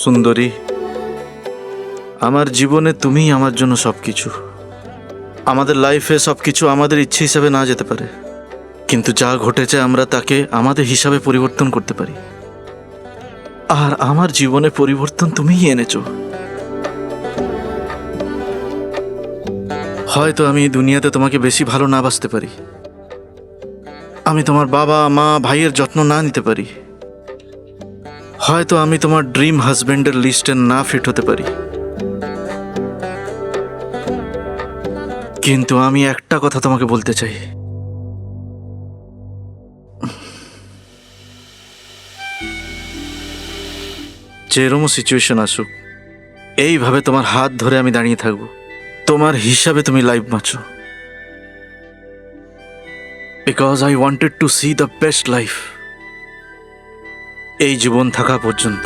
সুন্দরী, আমার জীবনে তুমিই আমার জন্য সবকিছু। আমাদের লাইফে সবকিছু আমাদের ইচ্ছে হিসাবে না যেতে পারে, কিন্তু যা ঘটেছে আমরা তাকে আমাদের হিসাবে পরিবর্তন করতে পারি। আর আমার জীবনে পরিবর্তন তুমিই এনেছো। হয়তো আমি এই দুনিয়াতে তোমাকে বেশি ভালো না বাসতে পারি, আমি তোমার বাবা মা ভাইয়ের যত্ন না নিতে পারি, হয়তো আমি তোমার ড্রিম হাজবেন্ডের লিস্টে না ফিট হতে পারি, কিন্তু আমি একটা কথা তোমাকে বলতে চাই। যেরকম সিচুয়েশন আসুক, এইভাবে তোমার হাত ধরে আমি দাঁড়িয়ে থাকবো, তোমার হিসাবে তুমি লাইফ বাঁচো। Because I wanted to C the best life, এই জীবন থাকা পর্যন্ত।